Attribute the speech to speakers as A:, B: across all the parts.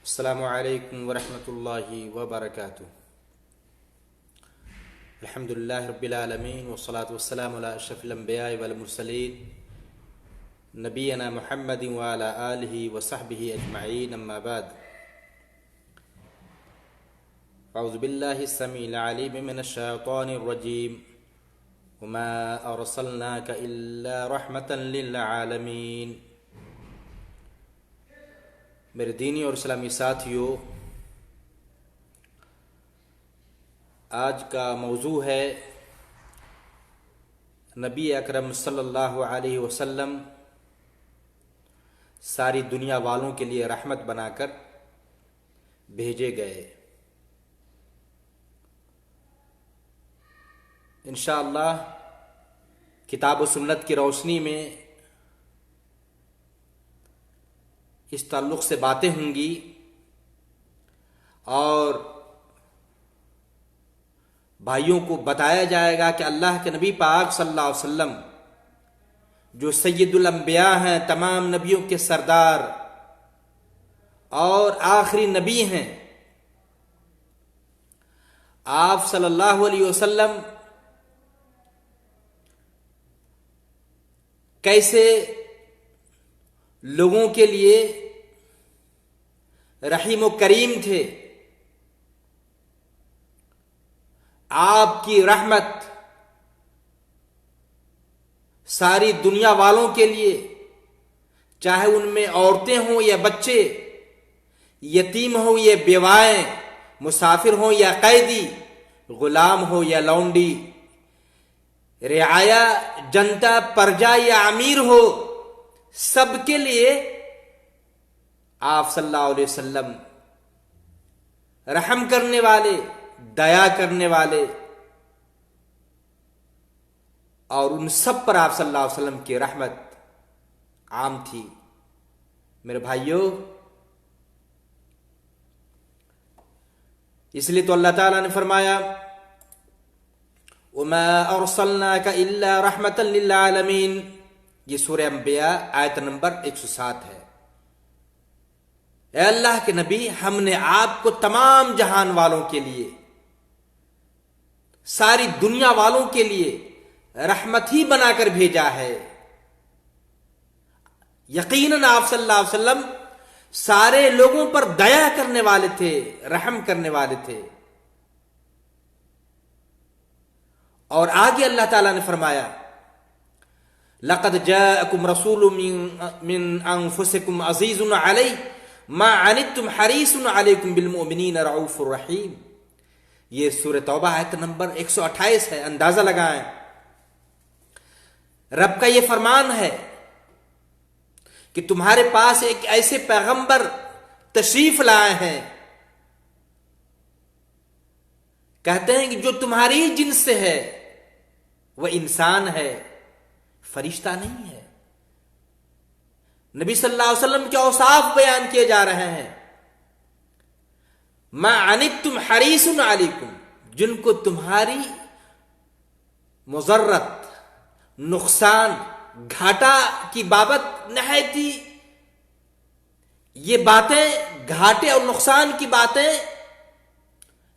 A: السلام علیکم ورحمۃ اللہ وبرکاتہ۔ الحمد للہ رب العالمین والصلاة والسلام علی اشرف الانبیاء والمرسلین نبینا محمد وعلی آلہ وصحبہ اجمعین، اما بعد۔ اعوذ باللہ السمیع العلیم من الشیطان الرجیم، وما ارسلناک الا رحمتا للعالمین۔ میرے دینی اور اسلامی ساتھیوں، آج کا موضوع ہے نبی اکرم صلی اللہ علیہ وسلم ساری دنیا والوں کے لیے رحمت بنا کر بھیجے گئے۔ انشاءاللہ کتاب و سنت کی روشنی میں اس تعلق سے باتیں ہوں گی، اور بھائیوں کو بتایا جائے گا کہ اللہ کے نبی پاک صلی اللہ علیہ وسلم جو سید الانبیاء ہیں، تمام نبیوں کے سردار اور آخری نبی ہیں، آپ صلی اللہ علیہ وسلم کیسے لوگوں کے لیے رحیم و کریم تھے۔ آپ کی رحمت ساری دنیا والوں کے لیے، چاہے ان میں عورتیں ہوں یا بچے، یتیم ہوں یا بیوائیں، مسافر ہوں یا قیدی، غلام ہو یا لونڈی، رعایا، جنتا، پرجا یا امیر ہو، سب کے لیے آپ صلی اللہ علیہ وسلم رحم کرنے والے، دیا کرنے والے، اور ان سب پر آپ صلی اللہ علیہ وسلم کی رحمت عام تھی۔ میرے بھائیوں، اس لیے تو اللہ تعالیٰ نے فرمایا وَمَا أَرْسَلْنَاكَ إِلَّا رَحْمَةً لِلْعَالَمِينَ۔ یہ سورہ انبیاء آیت نمبر 107 ہے۔ اے اللہ کے نبی، ہم نے آپ کو تمام جہان والوں کے لیے، ساری دنیا والوں کے لیے رحمت ہی بنا کر بھیجا ہے۔ یقیناً آپ صلی اللہ علیہ وسلم سارے لوگوں پر دیا کرنے والے تھے، رحم کرنے والے تھے۔ اور آگے اللہ تعالیٰ نے فرمایا لَقَدْ جَاءَكُمْ رَسُولٌ مِّنْ أَنفُسِكُمْ عَزِيزٌ عَلَيْهِ مَا عَنِتُّمْ حَرِيصٌ عَلَيْكُمْ بِالْمُؤْمِنِينَ رَءُوفٌ رَحِيمٌ۔ یہ سورہ توبہ آیت نمبر 128 ہے۔ اندازہ لگائیں، رب کا یہ فرمان ہے کہ تمہارے پاس ایک ایسے پیغمبر تشریف لائے ہیں، کہتے ہیں کہ جو تمہاری جنس سے ہے، وہ انسان ہے، فرشتہ نہیں ہے۔ نبی صلی اللہ علیہ وسلم کے اوصاف بیان کیے جا رہے ہیں۔ ما عنتم حریص علیکم، جن کو تمہاری مضرت، نقصان، گھاٹا کی بابت نہایتی، یہ باتیں، گھاٹے اور نقصان کی باتیں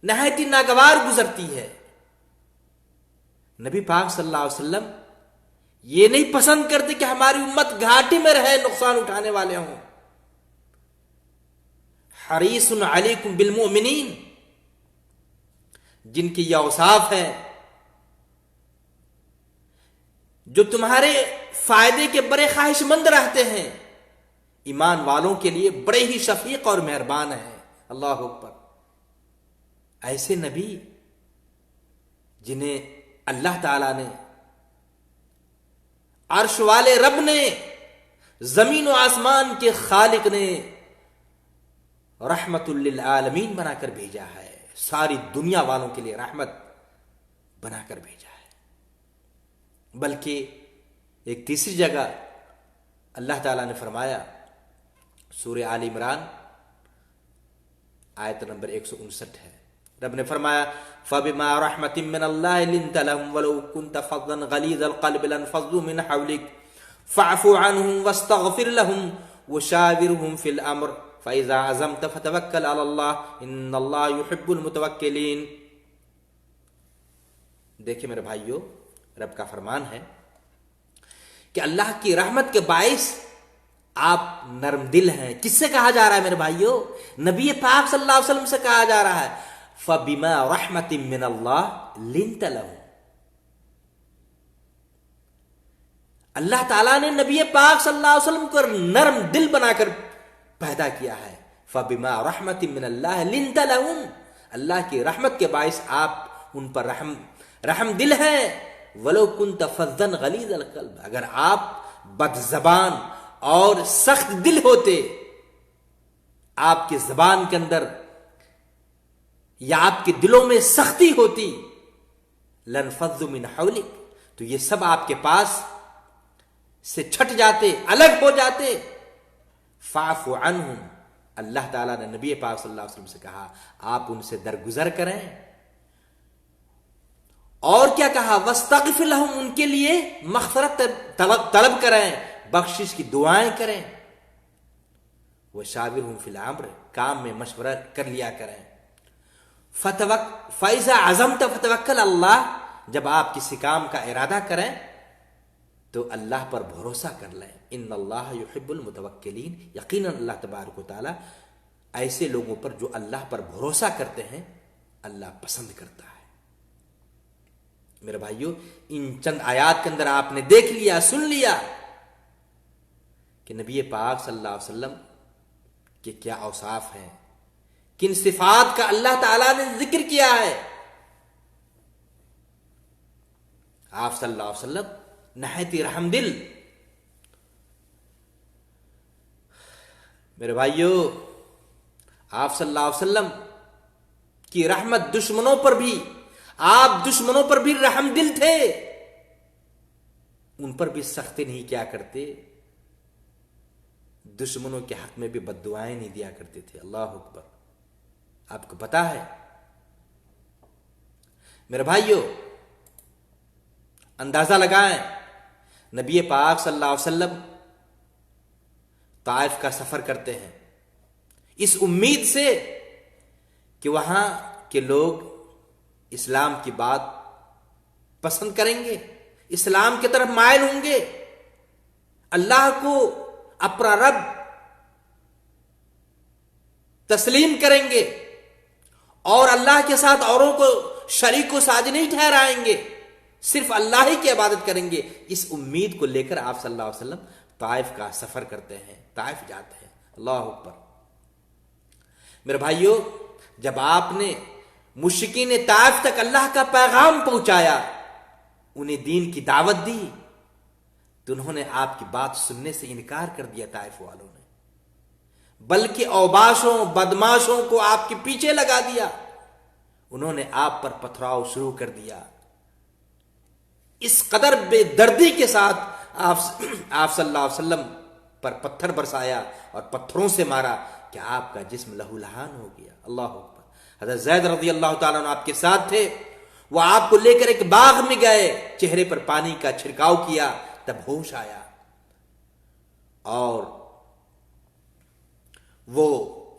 A: نہایتی ناگوار گزرتی ہے۔ نبی پاک صلی اللہ علیہ وسلم یہ نہیں پسند کرتے کہ ہماری امت گھاٹے میں رہے، نقصان اٹھانے والے ہوں۔ حریص علیکم بالمؤمنین، جن کی یہ اوصاف ہیں، جو تمہارے فائدے کے بڑے خواہش مند رہتے ہیں، ایمان والوں کے لیے بڑے ہی شفیق اور مہربان ہیں۔ اللہ اکبر۔ ایسے نبی جنہیں اللہ تعالی نے، عرش والے رب نے، زمین و آسمان کے خالق نے رحمت للعالمین بنا کر بھیجا ہے، ساری دنیا والوں کے لیے رحمت بنا کر بھیجا ہے۔ بلکہ ایک تیسری جگہ اللہ تعالیٰ نے فرمایا، سورہ آل عمران آیت نمبر 159 ہے، رب نے فرمایا فَبِمَا رَحْمَةٍ مِّنَ اللَّهِ لِنْتَ لَهُمْ وَلَوْ كُنْتَ فَظًّا غَلِيظَ الْقَلْبِ لَانفَضُّوا مِنْ حَوْلِكَ فَاعْفُ عَنْهُمْ وَاسْتَغْفِرْ لَهُمْ وَشَاوِرْهُمْ فِي الْأَمْرِ فَإِذَا عَزَمْتَ فَتَوَكَّلْ عَلَى اللَّهِ إِنَّ اللَّهَ يُحِبُّ الْمُتَوَكِّلِينَ۔ دیکھیں میرے بھائیو، رب کا فرمان ہے کہ اللہ کی رحمت کے باعث آپ نرم دل ہیں۔ کس سے کہا جا رہا ہے میرے بھائیو؟ نبی پاک صلی اللہ علیہ وسلم سے کہا جا رہا ہے فَبِمَا رَحْمَةٍ مِّنَ اللَّهِ لِنْتَ لَهُمْ۔ اللہ تعالیٰ نے نبی پاک صلی اللہ علیہ وسلم کو نرم دل بنا کر پیدا کیا ہے۔ فَبِمَا رَحْمَةٍ مِّنَ اللَّهِ لِنْتَ لَهُمْ، اللہ کی رحمت کے باعث آپ ان پر رحم دل ہیں۔ وَلَوْ كُنْتَ فَظًّا غَلِيظَ الْقَلْبِ، اگر آپ بد زبان اور سخت دل ہوتے، آپ کے زبان کے اندر یا آپ کے دلوں میں سختی ہوتی، لَانْفَضُّوا مِنْ حَوْلِكَ، تو یہ سب آپ کے پاس سے چھٹ جاتے، الگ ہو جاتے۔ فَاعْفُ عَنْهُمْ، اللہ تعالیٰ نے نبی پاک صلی اللہ علیہ وسلم سے کہا آپ ان سے درگزر کریں۔ اور کیا کہا؟ وَاسْتَغْفِرْ لَهُمْ، ان کے لیے مغفرت طلب کریں، بخشش کی دعائیں کریں۔ وَشَاوِرْهُمْ فِي الْأَمْرِ، کام میں مشورہ کر لیا کریں۔ فَإِذَا عَزَمْتَ فَتَوَكَّلْ عَلَى اللَّهِ، جب آپ کسی کام کا ارادہ کریں تو اللہ پر بھروسہ کر لیں۔ ان اللہ یحب المتوکلین، یقیناً اللہ تبارک و تعالی ایسے لوگوں پر جو اللہ پر بھروسہ کرتے ہیں اللہ پسند کرتا ہے۔ میرے بھائیو، ان چند آیات کے اندر آپ نے دیکھ لیا، سن لیا کہ نبی پاک صلی اللہ علیہ وسلم کے کیا اوصاف ہیں، کن صفات کا اللہ تعالیٰ نے ذکر کیا ہے۔ آپ صلی اللہ علیہ وسلم نہایت رحم دل۔ میرے بھائیو، آپ صلی اللہ علیہ وسلم کی رحمت دشمنوں پر بھی، آپ دشمنوں پر بھی رحم دل تھے، ان پر بھی سختی نہیں کیا کرتے، دشمنوں کے حق میں بھی بد دعائیں نہیں دیا کرتے تھے۔ اللہ اکبر، آپ کو پتا ہے میرے بھائیو، اندازہ لگائیں، نبی پاک صلی اللہ علیہ وسلم طائف کا سفر کرتے ہیں اس امید سے کہ وہاں کے لوگ اسلام کی بات پسند کریں گے، اسلام کی طرف مائل ہوں گے، اللہ کو اپنا رب تسلیم کریں گے اور اللہ کے ساتھ اوروں کو شریک و ساجی نہیں ٹھہرائیں گے، صرف اللہ ہی کی عبادت کریں گے۔ اس امید کو لے کر آپ صلی اللہ علیہ وسلم طائف کا سفر کرتے ہیں، طائف جاتے ہیں۔ اللہ اکبر۔ میرے بھائیو، جب آپ نے مشرکین طائف تک اللہ کا پیغام پہنچایا، انہیں دین کی دعوت دی، تو انہوں نے آپ کی بات سننے سے انکار کر دیا۔ طائف والوں نے بلکہ اوباشوں بدماشوں کو آپ کے پیچھے لگا دیا، انہوں نے آپ پر پتھراؤ شروع کر دیا۔ اس قدر بے دردی کے ساتھ آپ صلی اللہ علیہ وسلم پر پتھر برسایا اور پتھروں سے مارا کہ آپ کا جسم لہو لہان ہو گیا۔ اللہ اکبر۔ حضرت زید رضی اللہ تعالیٰ عنہ آپ کے ساتھ تھے، وہ آپ کو لے کر ایک باغ میں گئے، چہرے پر پانی کا چھڑکاؤ کیا، تب ہوش آیا اور وہ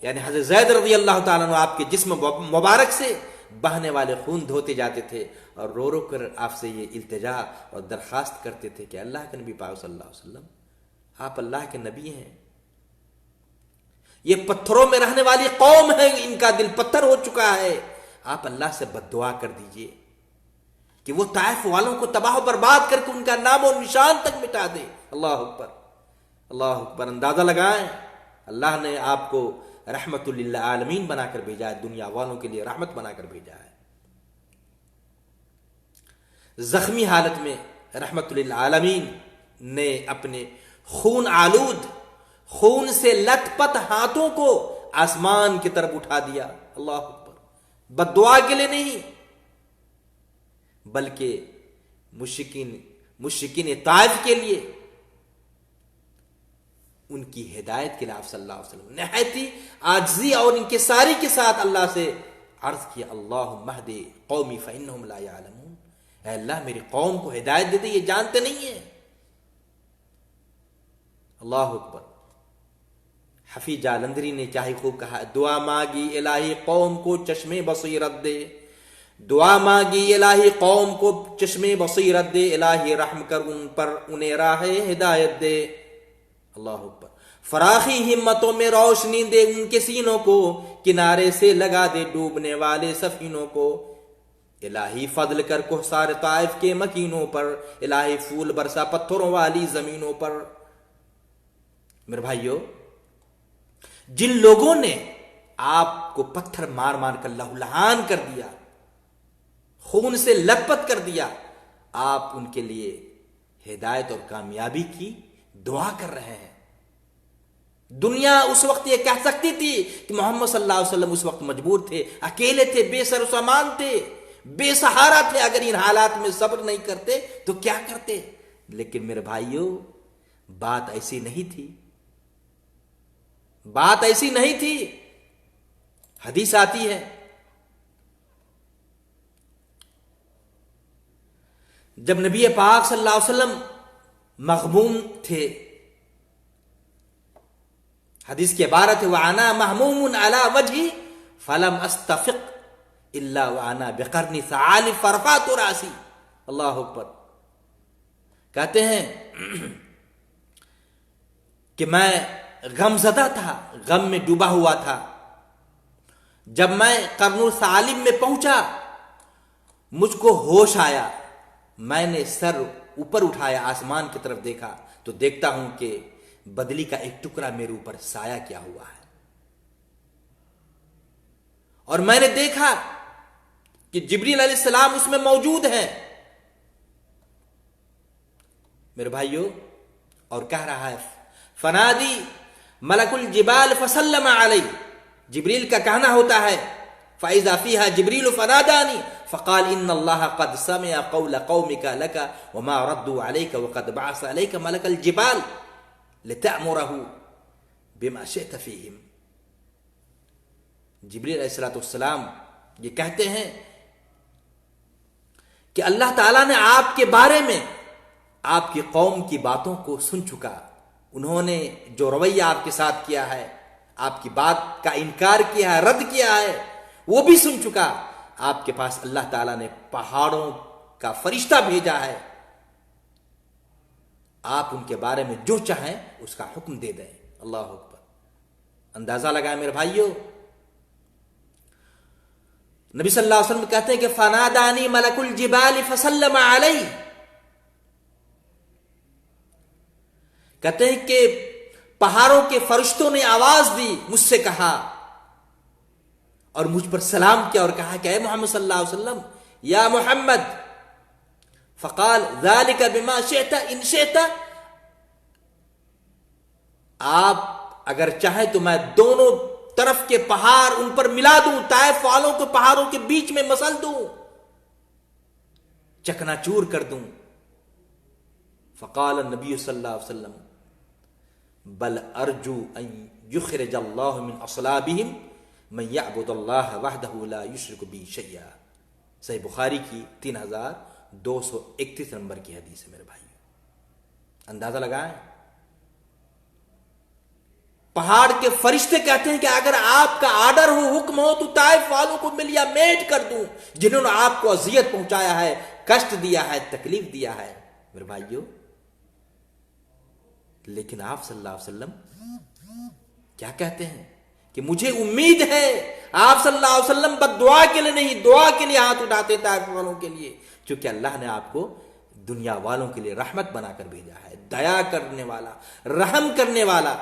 A: یعنی حضرت زید رضی اللہ تعالیٰ عنہ آپ کے جسم مبارک سے بہنے والے خون دھوتے جاتے تھے اور رو رو کر آپ سے یہ التجا اور درخواست کرتے تھے کہ اللہ کے نبی پاک صلی اللہ علیہ وسلم، آپ اللہ کے نبی ہیں، یہ پتھروں میں رہنے والی قوم ہے، ان کا دل پتھر ہو چکا ہے، آپ اللہ سے بد دعا کر دیجئے کہ وہ طائف والوں کو تباہ و برباد کر کے ان کا نام و نشان تک مٹا دے۔ اللہ اکبر، اللہ اکبر۔ اندازہ لگائیں، اللہ نے آپ کو رحمت للعالمین بنا کر بھیجا ہے، دنیا والوں کے لیے رحمت بنا کر بھیجا ہے۔ زخمی حالت میں رحمت للعالمین نے اپنے خون آلود، خون سے لت پت ہاتھوں کو آسمان کی طرف اٹھا دیا۔ اللہ اکبر۔ بد دعا کے لیے نہیں، بلکہ مشرکین طائف کے لیے، ان کی ہدایت کے لیے آپ صلی اللہ علیہ وسلم نہایت عاجزی اور انکساری کے ساتھ اللہ سے عرض کیا، اللہم اہدی قومی فانہم لا یعلمون، اے اللہ میری قوم کو ہدایت دے دے، یہ جانتے نہیں ہیں۔ اللہ اکبر۔ حفیظ جالندھری نے کیا ہی خوب کہا، دعا مانگی الہی قوم کو چشمے بصیرت دے، دعا مانگی الہی قوم کو چشمے بصیرت دے، الہی رحم کر ان پر، انہیں راہ ہدایت دے۔ اللہ اکبر۔ فراخی ہمتوں میں روشنی دے ان کے سینوں کو، کنارے سے لگا دے ڈوبنے والے سفینوں کو۔ الہی فضل کر کوہسار طائف کے مکینوں پر، الہی پھول برسا پتھروں والی زمینوں پر۔ میرے بھائیو، جن لوگوں نے آپ کو پتھر مار مار کر لہولہان کر دیا، خون سے لت پت کر دیا، آپ ان کے لیے ہدایت اور کامیابی کی دعا کر رہے ہیں۔ دنیا اس وقت یہ کہہ سکتی تھی کہ محمد صلی اللہ علیہ وسلم اس وقت مجبور تھے، اکیلے تھے، بے سر و سامان تھے، بے سہارا تھے، اگر ان حالات میں صبر نہیں کرتے تو کیا کرتے؟ لیکن میرے بھائیوں، بات ایسی نہیں تھی، بات ایسی نہیں تھی۔ حدیث آتی ہے، جب نبی پاک صلی اللہ علیہ وسلم مغموم تھے، حدیث کی عبارت ہے وَأَنَا مَحْمُومٌ عَلَى وَجْهِي فَلَمْ أَسْتَفِقْ إِلَّا وَأَنَا بِقَرْنِ ثَعَالِبٍ فَرَفَعْتُ رَأْسِي۔ اللہ اکبر۔ کہتے ہیں کہ میں غم زدہ تھا، غم میں ڈوبا ہوا تھا۔ جب میں قرن الثعالب میں پہنچا، مجھ کو ہوش آیا، میں نے سر اوپر اٹھایا، آسمان کی طرف دیکھا تو دیکھتا ہوں کہ بدلی کا ایک ٹکڑا میرے اوپر سایہ کیا ہوا ہے، اور میں نے دیکھا کہ جبریل علیہ السلام اس میں موجود ہیں۔ میرے بھائیو، اور کہہ رہا ہے فنادی ملک الجبال فسلم علی، جبریل کا کہنا ہوتا ہے فاذا فیہا جبریل فنادانی فقال ان اللہ قد سمع قول قومک لک وما ردوا علیک وقد بعث علیک ملک الجبال لتأمرہ بما شئت فیہم۔ جبریل علیہ السلام یہ کہتے ہیں کہ اللہ تعالیٰ نے آپ کے بارے میں آپ کی قوم کی باتوں کو سن چکا، انہوں نے جو رویہ آپ کے ساتھ کیا ہے، آپ کی بات کا انکار کیا ہے، رد کیا ہے، وہ بھی سن چکا۔ آپ کے پاس اللہ تعالیٰ نے پہاڑوں کا فرشتہ بھیجا ہے، آپ ان کے بارے میں جو چاہیں اس کا حکم دے دیں۔ اللہ اکبر۔ اندازہ لگائیں میرے بھائیو، نبی صلی اللہ علیہ وسلم کہتے ہیں کہ فنادانی ملک الجبال فسلم علی، کہتے ہیں کہ پہاڑوں کے فرشتوں نے آواز دی، مجھ سے کہا اور مجھ پر سلام کیا اور کہا کہ اے محمد صلی اللہ علیہ وسلم یا محمد، فقال ذالک بما شئت ان شئت، آپ اگر چاہیں تو میں دونوں طرف کے پہاڑ ان پر ملا دوں، طائف والوں کو پہاڑوں کے بیچ میں مسل دوں، چکنا چور کر دوں۔ فقال النبی صلی اللہ علیہ وسلم بل ارجو ان یخرج اللہ من اصلابہم من یعبد اللہ وحدہ لا یشرک بہ شیئا۔ صحیح بخاری کی 3231 نمبر کی حدیث ہے میرے بھائی۔ اندازہ لگائیں، پہاڑ کے فرشتے کہتے ہیں کہ اگر آپ کا آرڈر ہو، حکم ہو، تو طائف والوں کو ملیا میٹ کر دوں جنہوں نے آپ کو اذیت پہنچایا ہے، کشٹ دیا ہے، تکلیف دیا ہے میرے بھائیو۔ لیکن آپ صلی اللہ علیہ وسلم کیا کہتے ہیں کہ مجھے امید ہے، آپ صلی اللہ علیہ وسلم بد دعا کے لیے نہیں، دعا کے لیے ہاتھ اٹھاتے طائف والوں کے لیے، کیونکہ اللہ نے آپ کو دنیا والوں کے لیے رحمت بنا کر بھیجا ہے، دیا کرنے والا، رحم کرنے والا،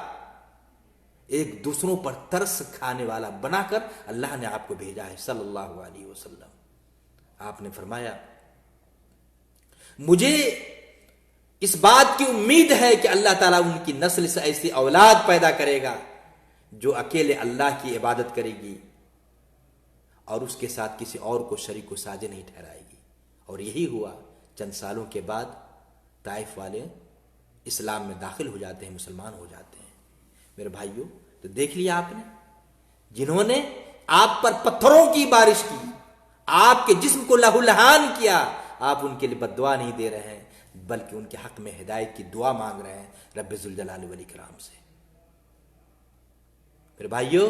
A: ایک دوسروں پر ترس کھانے والا بنا کر اللہ نے آپ کو بھیجا ہے صلی اللہ علیہ وسلم۔ آپ نے فرمایا مجھے اس بات کی امید ہے کہ اللہ تعالیٰ ان کی نسل سے ایسی اولاد پیدا کرے گا جو اکیلے اللہ کی عبادت کرے گی اور اس کے ساتھ کسی اور کو شریک و ساجد نہیں ٹھہرائے گی۔ اور یہی ہوا، چند سالوں کے بعد طائف والے اسلام میں داخل ہو جاتے ہیں، مسلمان ہو جاتے ہیں میرے بھائیوں۔ تو دیکھ لیا آپ نے، جنہوں نے آپ پر پتھروں کی بارش کی، آپ کے جسم کو لہو لہان کیا، آپ ان کے لیے بد دعا نہیں دے رہے ہیں بلکہ ان کے حق میں ہدایت کی دعا مانگ رہے ہیں رب ذوالجلال والاکرام سے۔ میرے بھائیوں،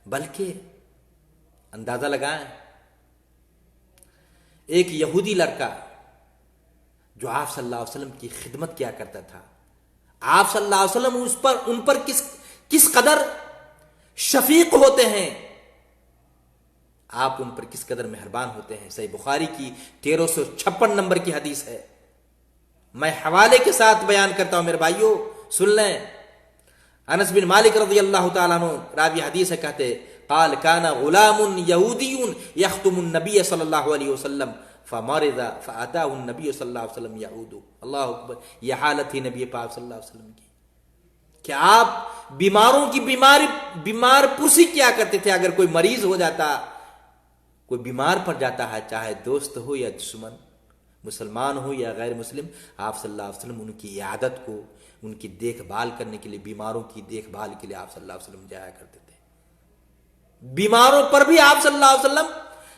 A: بلکہ اندازہ لگائیں، ایک یہودی لڑکا جو آپ صلی اللہ علیہ وسلم کی خدمت کیا کرتا تھا، آپ صلی اللہ علیہ وسلم ان پر کس قدر شفیق ہوتے ہیں، آپ ان پر کس قدر مہربان ہوتے ہیں۔ صحیح بخاری کی 1356 نمبر کی حدیث ہے، میں حوالے کے ساتھ بیان کرتا ہوں، میرے بھائیوں سن لیں۔ انس بن مالک رضی اللہ تعالیٰ عنہ راوی حدیث ہے، کہتے قال کان غلام یہودی یختم النبی صلی اللہ علیہ وسلم فمرض فاتاه النبی صلی اللہ علیہ وسلم یعود۔ اللہ اکبر، یہ حالت تھی نبی پاک صلی اللہ علیہ وسلم کی کہ آپ بیماروں کی بیمار پرسی کیا کرتے تھے۔ اگر کوئی مریض ہو جاتا، کوئی بیمار پڑ جاتا ہے، چاہے دوست ہو یا دشمن، مسلمان ہو یا غیر مسلم، آپ صلی اللہ علیہ وسلم ان کی عیادت کو، ان کی دیکھ بھال کرنے کے لیے، بیماروں کی دیکھ بھال کے لیے آپ صلی اللہ علیہ وسلم جایا کرتے تھے۔ بیماروں پر بھی آپ صلی اللہ علیہ وسلم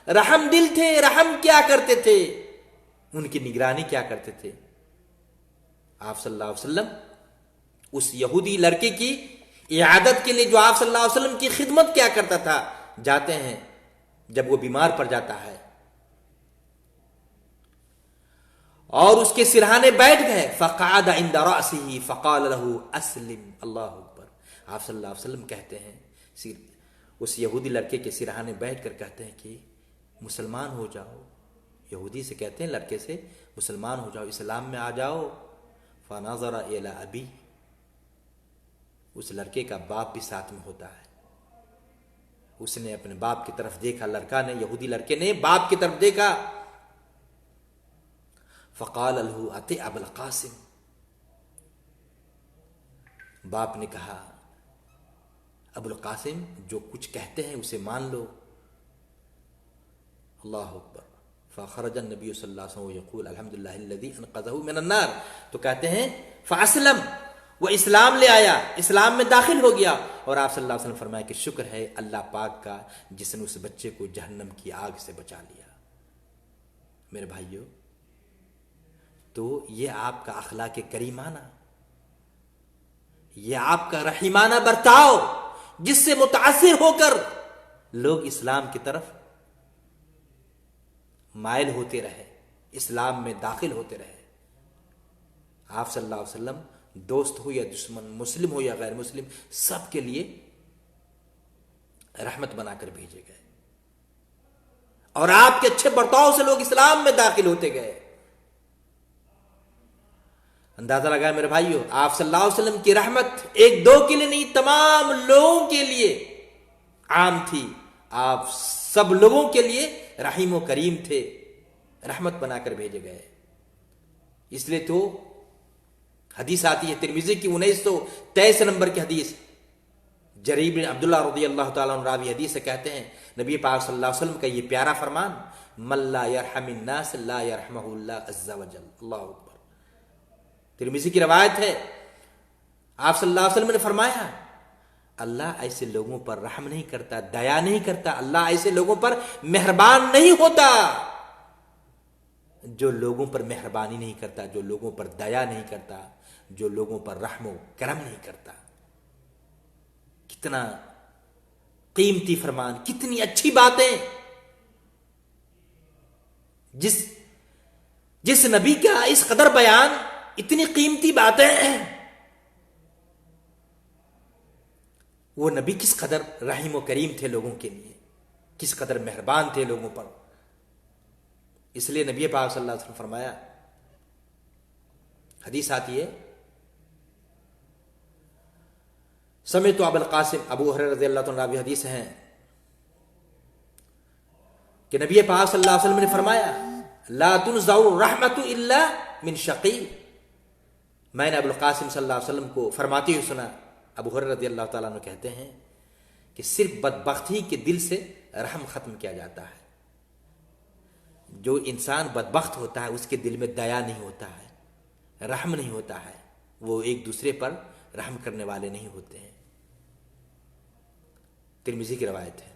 A: رحم دل تھے، رحم کیا کرتے تھے، ان کی نگرانی کیا کرتے تھے۔ آپ صلی اللہ علیہ وسلم اس یہودی لڑکے کی عیادت کے لیے، جو آپ صلی اللہ علیہ وسلم کی خدمت کیا کرتا تھا، جاتے ہیں جب وہ بیمار پڑ جاتا ہے، اور اس کے سرہانے بیٹھ گئے، فقعد عند رأسه فقال له اسلم۔ اللہ اکبر، آپ صلی اللہ علیہ وسلم کہتے ہیں، اس یہودی لڑکے کے سرہانے بیٹھ کر کہتے ہیں کہ مسلمان ہو جاؤ۔ یہودی سے کہتے ہیں لڑکے سے، مسلمان ہو جاؤ، اسلام میں آ جاؤ۔ فنظر الى ابی، اس لڑکے کا باپ بھی ساتھ میں ہوتا ہے، اس نے اپنے باپ کی طرف دیکھا، لڑکا نے، یہودی لڑکے نے باپ کی طرف دیکھا۔ فقال له اطع ابا القاسم، باپ نے کہا ابو القاسم جو کچھ کہتے ہیں اسے مان لو۔ اللہ اکبر۔ فخرج النبی صلی اللہ علیہ وسلم یقول الحمدللہ الذی انقذہ من النار، تو کہتے ہیں فاسلم، وہ اسلام لے آیا، اسلام میں داخل ہو گیا، اور آپ صلی اللہ علیہ وسلم فرمایا کہ شکر ہے اللہ پاک کا جس نے اس بچے کو جہنم کی آگ سے بچا لیا۔ میرے بھائیوں، تو یہ آپ کا اخلاق کریمانہ، یہ آپ کا رحیمانہ برتاؤ، جس سے متاثر ہو کر لوگ اسلام کی طرف مائل ہوتے رہے، اسلام میں داخل ہوتے رہے۔ آپ صلی اللہ علیہ وسلم دوست ہو یا دشمن، مسلم ہو یا غیر مسلم، سب کے لیے رحمت بنا کر بھیجے گئے، اور آپ کے اچھے برتاؤ سے لوگ اسلام میں داخل ہوتے گئے۔ اندازہ لگائے میرے بھائیوں، آپ صلی اللہ علیہ وسلم کی رحمت ایک دو کے لیے نہیں، تمام لوگوں کے لیے عام تھی۔ آپ سب لوگوں کے لیے رحیم و کریم تھے، رحمت بنا کر بھیجے گئے۔ اس لیے تو حدیث آتی ہے ترمذی کی 1923 نمبر کی حدیث، جریر بن عبداللہ رضی اللہ تعالیٰ عنہ راوی حدیث سے کہتے ہیں، نبی پاک صلی اللہ علیہ وسلم کا یہ پیارا فرمان، من لا یرحم الناس لا یرحمہ اللہ عز وجل۔ اللہ اکبر، ترمذی کی روایت ہے، آپ صلی اللہ علیہ وسلم نے فرمایا اللہ ایسے لوگوں پر رحم نہیں کرتا، دیا نہیں کرتا، اللہ ایسے لوگوں پر مہربان نہیں ہوتا جو لوگوں پر مہربانی نہیں کرتا، جو لوگوں پر دیا نہیں کرتا، جو لوگوں پر رحم و کرم نہیں کرتا۔ کتنا قیمتی فرمان، کتنی اچھی باتیں، جس نبی کا اس قدر بیان، اتنی قیمتی باتیں، وہ نبی کس قدر رحیم و کریم تھے لوگوں کے لیے، کس قدر مہربان تھے لوگوں پر۔ اس لیے نبی پاک صلی اللہ علیہ وسلم فرمایا، حدیث آتی ہے، سمعت ابا القاسم، ابو ہریرہ رضی اللہ عنہ راوی حدیث ہیں کہ نبی پاک صلی اللہ علیہ وسلم نے فرمایا لا تنزع الرحمۃ الا من شقی۔ میں نے ابو القاسم صلی اللہ علیہ وسلم کو فرماتے ہوئے سنا، ابو ہریرہ رضی اللہ تعالیٰ عنہ کہتے ہیں کہ صرف بدبختی کے دل سے رحم ختم کیا جاتا ہے۔ جو انسان بدبخت ہوتا ہے اس کے دل میں دیا نہیں ہوتا ہے، رحم نہیں ہوتا ہے، وہ ایک دوسرے پر رحم کرنے والے نہیں ہوتے ہیں۔ ترمذی کی روایت ہے،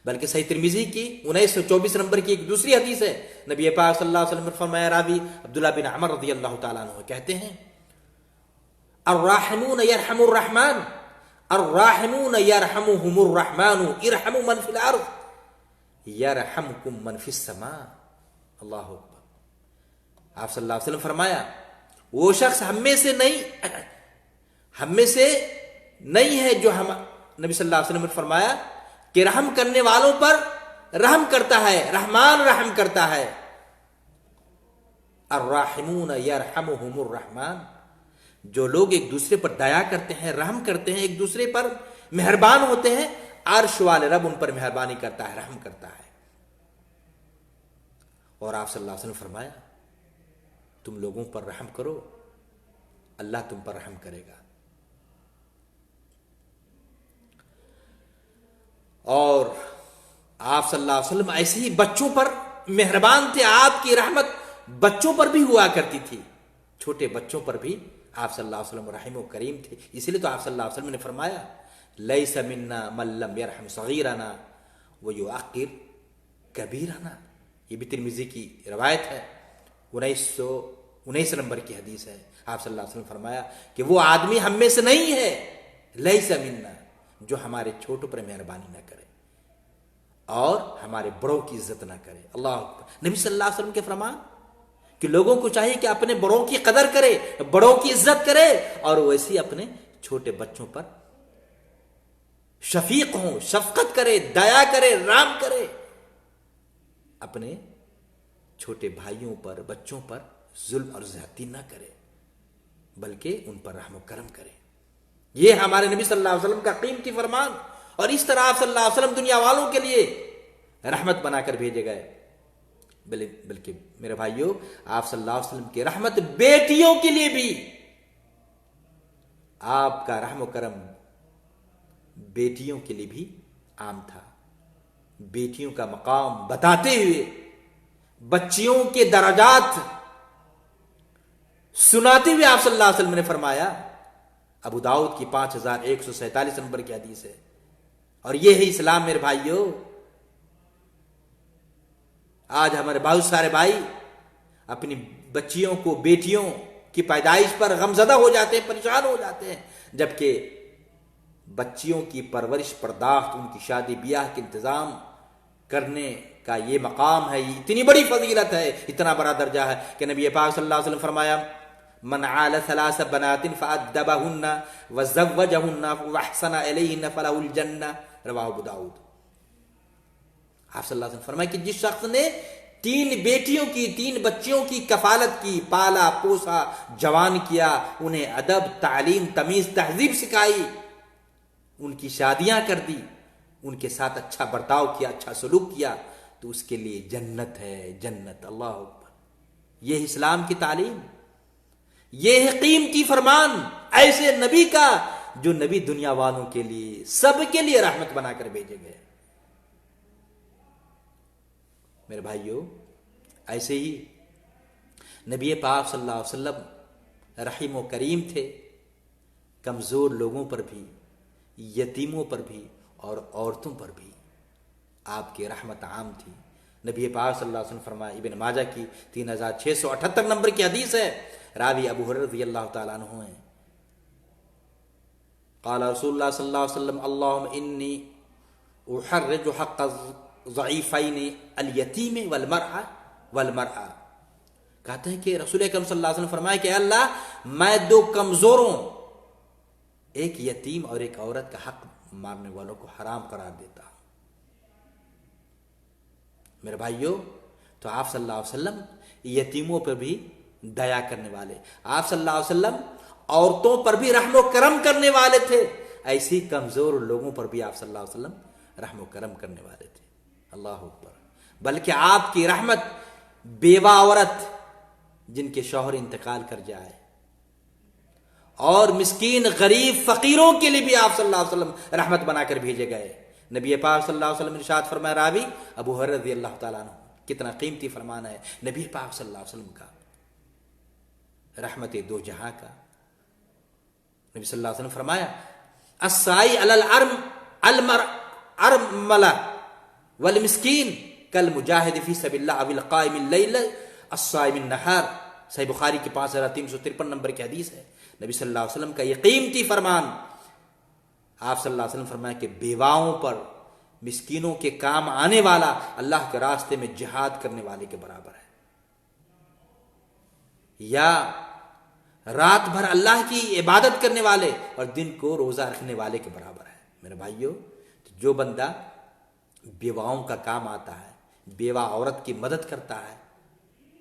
A: بلکہ صحیح ترمذی کی 1924 نمبر کی ایک دوسری حدیث ہے، نبی پاک صلی اللہ علیہ وسلم نے فرمایا، راوی عبداللہ بن عمر رضی اللہ تعالیٰ عنہ کہتے ہیں الراحمون یرحم الرحمن، الراحمون یرحمهم الرحمن ارحموا من فی الارض یرحمکم من فی السماء۔ اللہ اکبر۔ آپ صلی اللہ علیہ وسلم فرمایا وہ شخص ہم میں سے نہیں ہے جو ہم، نبی صلی اللہ علیہ وسلم نے فرمایا کہ رحم کرنے والوں پر رحم کرتا ہے، رحمان رحم کرتا ہے۔ الراحمون یرحمهم الرحمن، جو لوگ ایک دوسرے پر دیا کرتے ہیں، رحم کرتے ہیں، ایک دوسرے پر مہربان ہوتے ہیں، عرش والے رب ان پر مہربانی کرتا ہے، رحم کرتا ہے۔ اور آپ صلی اللہ علیہ وسلم فرمایا تم لوگوں پر رحم کرو، اللہ تم پر رحم کرے گا۔ اور آپ صلی اللہ علیہ وسلم ایسے ہی بچوں پر مہربان تھے، آپ کی رحمت بچوں پر بھی ہوا کرتی تھی، چھوٹے بچوں پر بھی آپ صلی اللہ علیہ وسلم رحیم و کریم تھے۔ اسی لیے تو آپ صلی اللہ علیہ وسلم نے فرمایا لیس منا من لم یرحم صغیرنا ویعقر کبیرنا۔ یہ بھی ترمذی کی روایت ہے، 1919 نمبر کی حدیث ہے۔ آپ صلی اللہ علیہ وسلم فرمایا کہ وہ آدمی ہم میں سے نہیں ہے، لیس منا، جو ہمارے چھوٹوں پر مہربانی نہ کرے اور ہمارے بڑوں کی عزت نہ کرے۔ اللہ اکبر۔ نبی صلی اللہ علیہ وسلم کے فرمان کہ لوگوں کو چاہیے کہ اپنے بڑوں کی قدر کرے، بڑوں کی عزت کرے، اور ویسے اپنے چھوٹے بچوں پر شفیق ہوں، شفقت کرے، دیا کرے، رحم کرے، اپنے چھوٹے بھائیوں پر، بچوں پر ظلم اور زیادتی نہ کرے، بلکہ ان پر رحم و کرم کرے۔ یہ ہمارے نبی صلی اللہ علیہ وسلم کا قیمتی فرمان، اور اس طرح آپ صلی اللہ علیہ وسلم دنیا والوں کے لیے رحمت بنا کر بھیجے گئے۔ بلکہ میرے بھائیوں، آپ صلی اللہ علیہ وسلم کی رحمت بیٹیوں کے لیے بھی، آپ کا رحم و کرم بیٹیوں کے لیے بھی عام تھا۔ بیٹیوں کا مقام بتاتے ہوئے، بچیوں کے درجات سناتے ہوئے آپ صلی اللہ علیہ وسلم نے فرمایا، ابو داؤد کی 5147 نمبر کی حدیث ہے، اور یہ ہے اسلام میرے بھائیوں۔ آج ہمارے بہت سارے بھائی اپنی بچیوں کو، بیٹیوں کی پیدائش پر غمزدہ ہو جاتے ہیں، پریشان ہو جاتے ہیں، جبکہ بچیوں کی پرورش پرداخت، ان کی شادی بیاہ کے انتظام کرنے کا یہ مقام ہے، یہ اتنی بڑی فضیلت ہے، اتنا بڑا درجہ ہے کہ نبی پاک صلی اللہ علیہ وسلم فرمایا من عال 3 بنات فأدبهن وزوجهن واحسن الیہن فلہ الجنہ، رواہ ابو داؤد۔ آپ صلی اللہ علیہ وسلم فرمایا کہ جس شخص نے 3 بیٹیوں کی، 3 بچیوں کی کفالت کی، پالا پوسا، جوان کیا، انہیں ادب، تعلیم، تمیز، تہذیب سکھائی، ان کی شادیاں کر دی، ان کے ساتھ اچھا برتاؤ کیا، اچھا سلوک کیا، تو اس کے لیے جنت ہے، جنت۔ اللہ اکبر۔ یہ اسلام کی تعلیم، یہ ہے قیمتی فرمان ایسے نبی کا جو نبی دنیا والوں کے لیے، سب کے لیے رحمت بنا کر بھیجے گئے۔ میرے بھائیوں، ایسے ہی نبی پاک صلی اللہ علیہ وسلم رحیم و کریم تھے، کمزور لوگوں پر بھی، یتیموں پر بھی، اور عورتوں پر بھی آپ کی رحمت عام تھی۔ نبی پاک صلی اللہ علیہ وسلم فرمایا، ابن ماجہ کی 3678 نمبر کی حدیث ہے، راوی ابو ہریرہ رضی اللہ تعالیٰ عنہ ہیں، قال رسول اللہ صلی اللہ علیہ وسلم اللہم انی احرج حق ضعیفین الیتیم والمرأة۔ کہتے ہیں کہ رسول اکرم صلی اللہ علیہ وسلم فرمایا کہ اے اللہ، میں 2 کمزوروں، ایک یتیم اور ایک عورت کا حق مارنے والوں کو حرام قرار دیتا ہوں۔ میرے بھائیوں، تو آپ صلی اللہ علیہ وسلم یتیموں پر بھی دیا کرنے والے، آپ صلی اللہ علیہ وسلم عورتوں پر بھی رحم و کرم کرنے والے تھے، ایسی کمزور لوگوں پر بھی آپ صلی اللہ علیہ وسلم رحم و کرم کرنے والے تھے۔ اللہ اکبر۔ بلکہ آپ کی رحمت بیوہ عورت جن کے شوہر انتقال کر جائے، اور مسکین غریب فقیروں کے لیے بھی آپ صلی اللہ علیہ وسلم رحمت بنا کر بھیجے گئے۔ نبی پاک صلی اللہ علیہ وسلم نے ارشاد فرمایا، راوی ابو ہریرہ رضی اللہ تعالیٰ عنہ، کتنا قیمتی فرمان ہے نبی پاک صلی اللہ علیہ وسلم کا، رحمت 2 جہاں کا۔ نبی صلی اللہ علیہ وسلم فرمایا السائی علی الارملہ والمسکین کالمجاہد فی سبیل اللہ او القائم اللیل الصائم النہار، صحیح بخاری کی 5353 نمبر کی حدیث ہے۔ نبی صلی اللہ علیہ وسلم کا یہ قیمتی فرمان، آپ صلی اللہ علیہ وسلم فرمایا کہ بیواؤں پر مسکینوں کے کام آنے والا اللہ کے راستے میں جہاد کرنے والے کے برابر ہے، یا رات بھر اللہ کی عبادت کرنے والے اور دن کو روزہ رکھنے والے کے برابر ہے۔ میرے بھائیوں، جو بندہ بیواؤں کا کام آتا ہے، بیوہ عورت کی مدد کرتا ہے،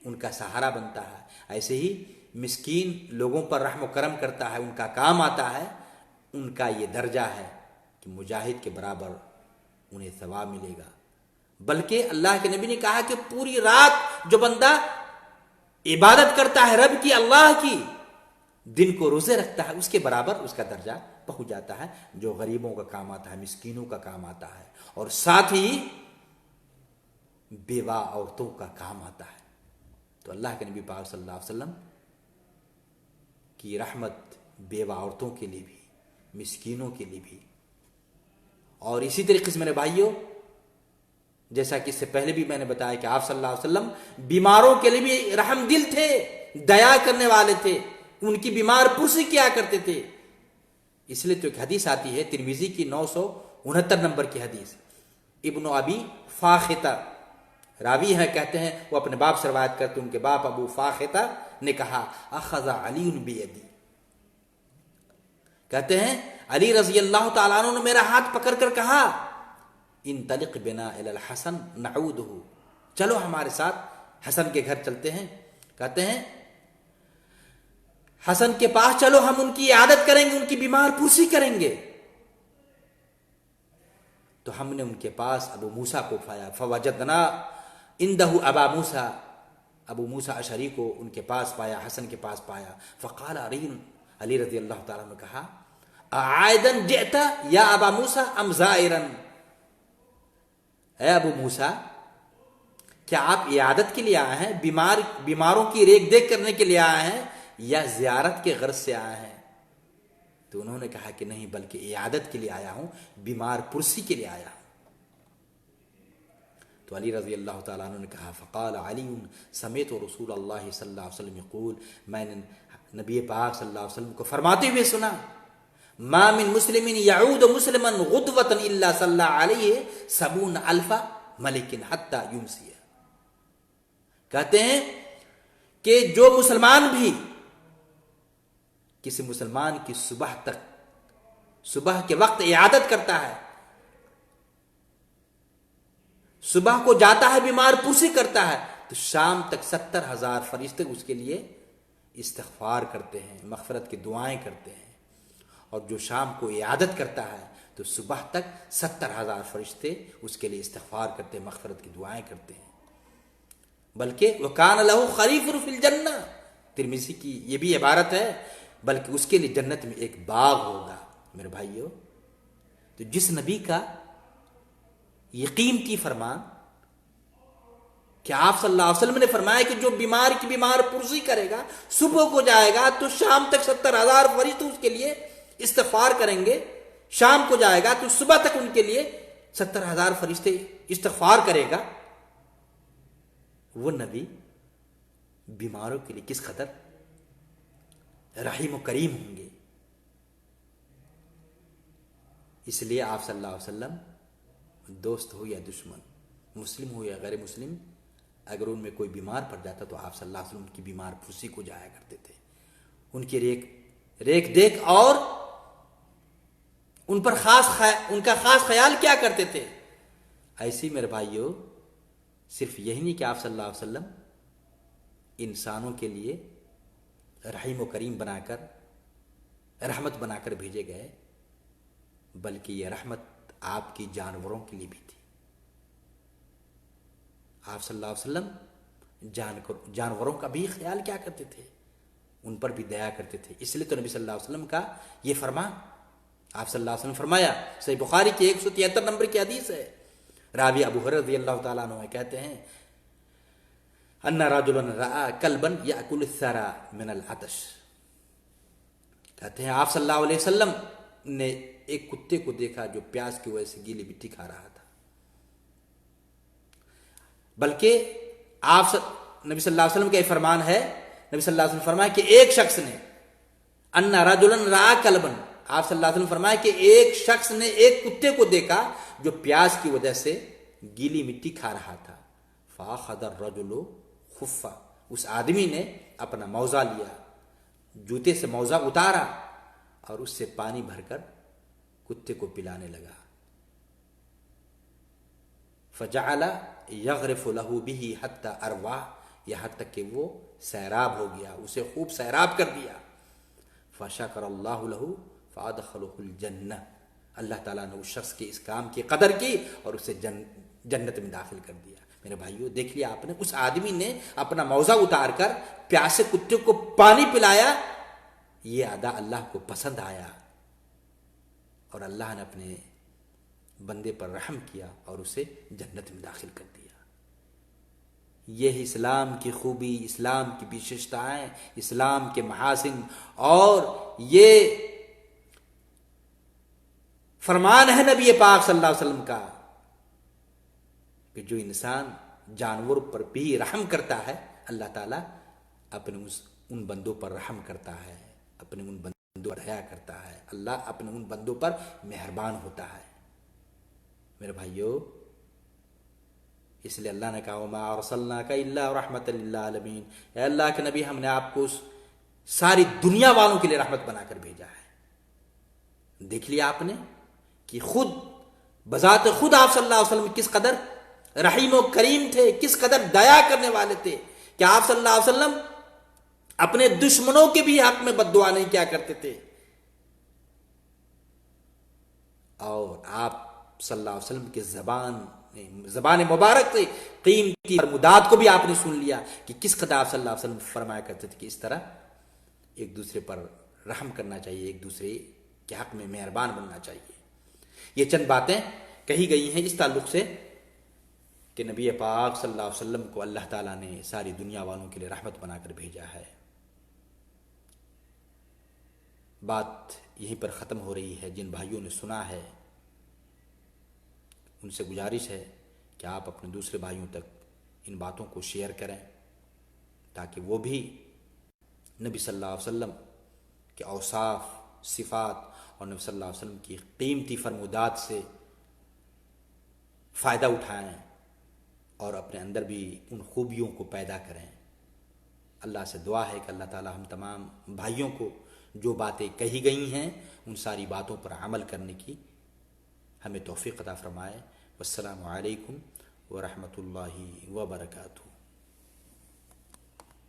A: ان کا سہارا بنتا ہے، ایسے ہی مسکین لوگوں پر رحم و کرم کرتا ہے، ان کا کام آتا ہے، ان کا یہ درجہ ہے کہ مجاہد کے برابر انہیں ثواب ملے گا۔ بلکہ اللہ کے نبی نے کہا کہ پوری رات جو بندہ عبادت کرتا ہے رب کی، اللہ کی، دن کو روزے رکھتا ہے، اس کے برابر اس کا درجہ پہنچ جاتا ہے، جو غریبوں کا کام آتا ہے، مسکینوں کا کام آتا ہے، اور ساتھ ہی بیوہ عورتوں کا کام آتا ہے۔ تو اللہ کے نبی پاک صلی اللہ علیہ وسلم کی رحمت بیوہ عورتوں کے لیے بھی، مسکینوں کے لیے بھی، اور اسی طریقے سے میرے بھائیوں، جیسا کہ اس سے پہلے بھی میں نے بتایا کہ آپ صلی اللہ علیہ وسلم بیماروں کے لیے بھی رحم دل تھے، دیا کرنے والے تھے، ان کی بیمار پرسی کیا کرتے تھے۔ اس لیے تو ایک حدیث آتی ہے ترمذی کی 969 نمبر کی حدیث، ابن ابی فاختہ راوی ہے، کہتے ہیں وہ اپنے باپ سے روایت کرتے ہیں، ان کے باپ ابو فاختہ نے کہا اخذ علی بیدی، کہتے ہیں علی رضی اللہ تعالیٰ عنہ نے میرا ہاتھ پکڑ کر کہا انطلق بنا الی الحسن نعودہ، چلو ہمارے ساتھ حسن کے گھر چلتے ہیں، کہتے ہیں حسن کے پاس چلو، ہم ان کی عیادت کریں گے، ان کی بیمار پرسی کریں گے۔ تو ہم نے ان کے پاس ابو موسیٰ کو پایا، فوجدنا عندہ ابا موسیٰ، ابو موسیٰ اشعری کو ان کے پاس پایا، حسن کے پاس پایا، فقال علی رضی اللہ تعالیٰ نے کہا اعائدن جئت یا ابا موسیٰ ام زائرن، اے ابو موسیٰ کیا آپ عیادت کے لیے آئے ہیں، بیماروں کی ریکھ دیکھ کرنے کے لیے آئے ہیں، یا زیارت کے غرض سے آئے ہیں؟ تو انہوں نے کہا کہ نہیں، بلکہ عیادت کے لیے آیا ہوں، بیمار پرسی کے لیے آیا ہوں۔ تو علی رضی اللہ تعالیٰ عنہ نے کہا فقال علی سمعت رسول اللہ صلی اللہ علیہ وسلم یقول، میں نے نبی پاک صلی اللہ علیہ وسلم کو فرماتے ہوئے سنا، ما من مسلم یعود مسلما غدوۃ الا صلی علیہ 70,000 ملک حتی یمسی، کہتے ہیں کہ جو مسلمان بھی کسی مسلمان کی صبح کے وقت عیادت کرتا ہے، صبح کو جاتا ہے بیمار پرسی کرتا ہے، تو شام تک 70,000 فرشتے اس کے لیے استغفار کرتے ہیں، مغفرت کی دعائیں کرتے ہیں، اور جو شام کو عیادت کرتا ہے تو صبح تک 70,000 فرشتے اس کے لیے استغفار کرتے ہیں، مغفرت کی دعائیں کرتے ہیں۔ بلکہ وَكَانَ لَهُ خَلِيفٌ فِي الْجَنَّةِ، ترمذی کی یہ بھی عبارت ہے، بلکہ اس کے لیے جنت میں ایک باغ ہوگا۔ میرے بھائیوں، تو جس نبی کا یہ قیمتی فرمان کہ آپ صلی اللہ علیہ وسلم نے فرمایا کہ جو بیمار کی بیمار پرسی کرے گا، صبح کو جائے گا تو شام تک 70,000 فرشتے اس کے لیے استغفار کریں گے، شام کو جائے گا تو صبح تک ان کے لیے 70,000 فرشتے استغفار کرے گا، وہ نبی بیماروں کے لیے کس قدر رحیم و کریم ہوں گے۔ اس لیے آپ صلی اللہ علیہ وسلم دوست ہو یا دشمن، مسلم ہو یا غیر مسلم، اگر ان میں کوئی بیمار پڑ جاتا تو آپ صلی اللہ علیہ وسلم ان کی بیمار پرسی کو جایا کرتے تھے، ان کی ریکھ دیکھ اور ان کا خاص خیال کیا کرتے تھے۔ ایسے میرے بھائیوں، صرف یہی نہیں کہ آپ صلی اللہ علیہ وسلم انسانوں کے لیے رحیم و کریم بنا کر، رحمت بنا کر بھیجے گئے، بلکہ یہ رحمت آپ کی جانوروں کے لیے بھی تھی۔ آپ صلی اللہ علیہ وسلم جانوروں کا بھی خیال کیا کرتے تھے، ان پر بھی دیا کرتے تھے۔ اس لیے تو نبی صلی اللہ علیہ وسلم کا یہ فرمان، آپ صلی اللہ علیہ وسلم فرمایا، صحیح بخاری کی 173 نمبر کی حدیث ہے، راوی ابو ہریرہ رضی اللہ تعالیٰ عنہ کہتے ہیں ان رجلا رأى كلبا يأكل الثرى من العطش، کہتے ہیں آپ صلی اللہ علیہ وسلم نے ایک کتے کو دیکھا جو پیاس کی وجہ سے گیلی مٹی کھا رہا تھا۔ بلکہ نبی صلی اللہ علیہ وسلم کا یہ فرمان ہے، نبی صلی اللہ علیہ وسلم فرمایا کہ ایک شخص نے ان رجلا رأى کلبا، آپ صلی اللہ علیہ وسلم فرمایا کہ ایک شخص نے ایک کتے کو دیکھا جو پیاس کی وجہ سے گیلی مٹی کھا رہا تھا. فاخذ الرجل خفا، اس آدمی نے اپنا موزہ لیا، جوتے سے موزہ اتارا اور اس سے پانی بھر کر کتے کو پلانے لگا. فجعل یغرف له به حتى اروى، یہاں تک کہ وہ سیراب ہو گیا، اسے خوب سیراب کر دیا. فشکر اللہ له فادخله الجنہ، اللہ تعالیٰ نے اس شخص کے اس کام کی قدر کی اور اسے جنت میں داخل کر دیا. میرے بھائیو دیکھ لیا آپ نے، اس آدمی نے اپنا موزہ اتار کر پیاسے کتے کو پانی پلایا. یہ ادا اللہ کو پسند آیا اور اللہ نے اپنے بندے پر رحم کیا اور اسے جنت میں داخل کر دیا. یہ اسلام کی خوبی، اسلام کی وشیشتائیں، اسلام کے محاسن، اور یہ فرمان ہے نبی پاک صلی اللہ علیہ وسلم کا کہ جو انسان جانور پر بھی رحم کرتا ہے، اللہ تعالیٰ اپنے ان بندوں پر رحم کرتا ہے، اپنے ان بندوں پر حیا کرتا ہے. اللہ اپنے ان بندوں پر مہربان ہوتا ہے. میرے بھائیو اس لیے اللہ نے کہا وَمَا أَرْسَلْنَاكَ إِلَّا رَحْمَةً لِلْعَالَمِينَ، اے اللہ کے نبی ہم نے آپ کو ساری دنیا والوں کے لیے رحمت بنا کر بھیجا ہے. دیکھ لیا آپ نے کہ خود بذات خود آپ صلی اللہ علیہ وسلم کس قدر رحیم و کریم تھے، کس قدر دیا کرنے والے تھے کہ آپ صلی اللہ علیہ وسلم اپنے دشمنوں کے بھی حق میں بد دعا نہیں کیا کرتے تھے. اور آپ صلی اللہ علیہ وسلم کے زبان مبارک سے قیمتی فرمودات کو بھی آپ نے سن لیا کہ کس قدر آپ صلی اللہ علیہ وسلم فرمایا کرتے تھے کہ اس طرح ایک دوسرے پر رحم کرنا چاہیے، ایک دوسرے کے حق میں مہربان بننا چاہیے. یہ چند باتیں کہی گئی ہیں اس تعلق سے کہ نبی پاک صلی اللہ علیہ وسلم کو اللہ تعالیٰ نے ساری دنیا والوں کے لیے رحمت بنا کر بھیجا ہے. بات یہیں پر ختم ہو رہی ہے. جن بھائیوں نے سنا ہے ان سے گزارش ہے کہ آپ اپنے دوسرے بھائیوں تک ان باتوں کو شیئر کریں تاکہ وہ بھی نبی صلی اللہ علیہ وسلم کے اوصاف، صفات اور نبی صلی اللہ علیہ وسلم کی قیمتی فرمودات سے فائدہ اٹھائیں اور اپنے اندر بھی ان خوبیوں کو پیدا کریں. اللہ سے دعا ہے کہ اللہ تعالی ہم تمام بھائیوں کو جو باتیں کہی گئی ہیں ان ساری باتوں پر عمل کرنے کی ہمیں توفیق عطا فرمائے. والسلام علیکم ورحمۃ اللہ وبرکاتہ.